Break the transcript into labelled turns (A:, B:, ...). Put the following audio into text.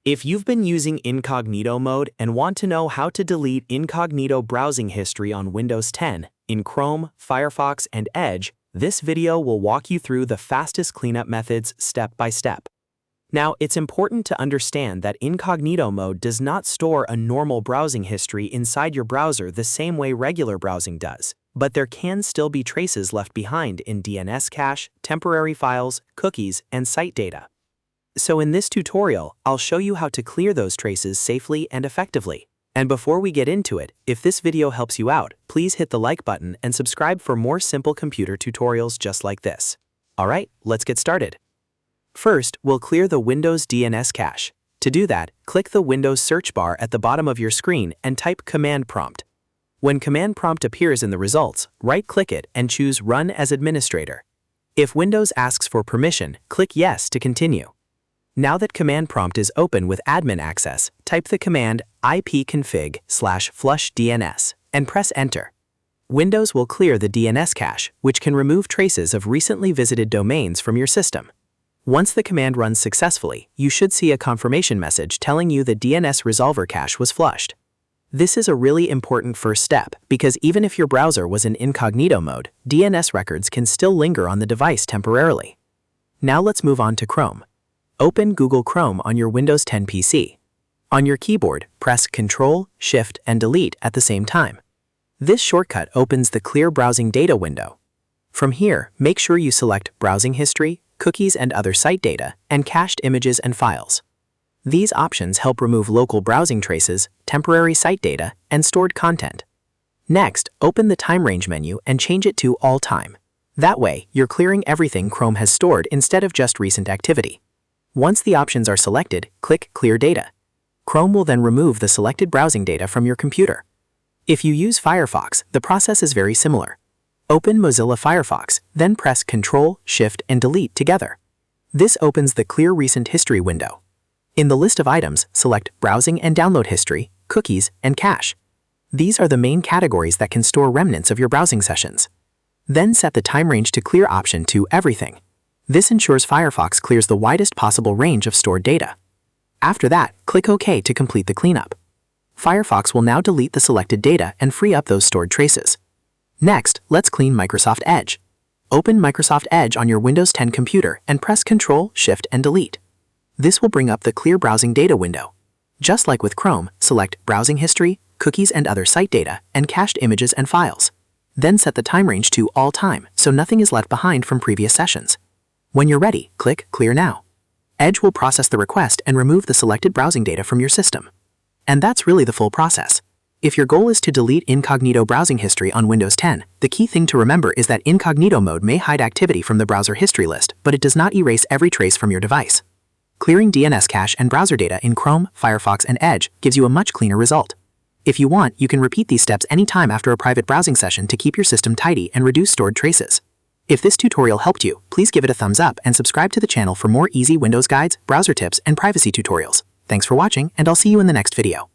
A: If you've been using incognito mode and want to know how to delete incognito browsing history on Windows 10 in Chrome, Firefox, and Edge, this video will walk you through the fastest cleanup methods step by step. Now, it's important to understand that incognito mode does not store a normal browsing history inside your browser the same way regular browsing does, but there can still be traces left behind in DNS cache, temporary files, cookies, and site data. So in this tutorial, I'll show you how to clear those traces safely and effectively. And before we get into it, if this video helps you out, please hit the like button and subscribe for more simple computer tutorials just like this. Alright, let's get started. First, we'll clear the Windows DNS cache. To do that, click the Windows search bar at the bottom of your screen and type Command Prompt. When Command Prompt appears in the results, right-click it and choose Run as Administrator. If Windows asks for permission, click Yes to continue. Now that Command Prompt is open with admin access, type the command ipconfig/flushdns and press Enter. Windows will clear the DNS cache, which can remove traces of recently visited domains from your system. Once the command runs successfully, you should see a confirmation message telling you the DNS resolver cache was flushed. This is a really important first step because even if your browser was in incognito mode, DNS records can still linger on the device temporarily. Now let's move on to Chrome. Open Google Chrome on your Windows 10 PC. On your keyboard, press Ctrl, Shift, and Delete at the same time. This shortcut opens the Clear Browsing Data window. From here, make sure you select Browsing History, Cookies and Other Site Data, and Cached Images and Files. These options help remove local browsing traces, temporary site data, and stored content. Next, open the Time Range menu and change it to All Time. That way, you're clearing everything Chrome has stored instead of just recent activity. Once the options are selected, click Clear Data. Chrome will then remove the selected browsing data from your computer. If you use Firefox, the process is very similar. Open Mozilla Firefox, then press Ctrl, Shift, and Delete together. This opens the Clear Recent History window. In the list of items, select Browsing and Download History, Cookies, and Cache. These are the main categories that can store remnants of your browsing sessions. Then set the Time Range to Clear option to Everything. This ensures Firefox clears the widest possible range of stored data. After that, click OK to complete the cleanup. Firefox will now delete the selected data and free up those stored traces. Next, let's clean Microsoft Edge. Open Microsoft Edge on your Windows 10 computer and press Ctrl, Shift, and Delete. This will bring up the Clear Browsing Data window. Just like with Chrome, select Browsing History, Cookies and Other Site Data, and Cached Images and Files. Then set the time range to All Time so nothing is left behind from previous sessions. When you're ready, click Clear Now. Edge will process the request and remove the selected browsing data from your system. And that's really the full process. If your goal is to delete incognito browsing history on Windows 10, the key thing to remember is that incognito mode may hide activity from the browser history list, but it does not erase every trace from your device. Clearing DNS cache and browser data in Chrome, Firefox, and Edge gives you a much cleaner result. If you want, you can repeat these steps anytime after a private browsing session to keep your system tidy and reduce stored traces. If this tutorial helped you, please give it a thumbs up and subscribe to the channel for more easy Windows guides, browser tips, and privacy tutorials. Thanks for watching, and I'll see you in the next video.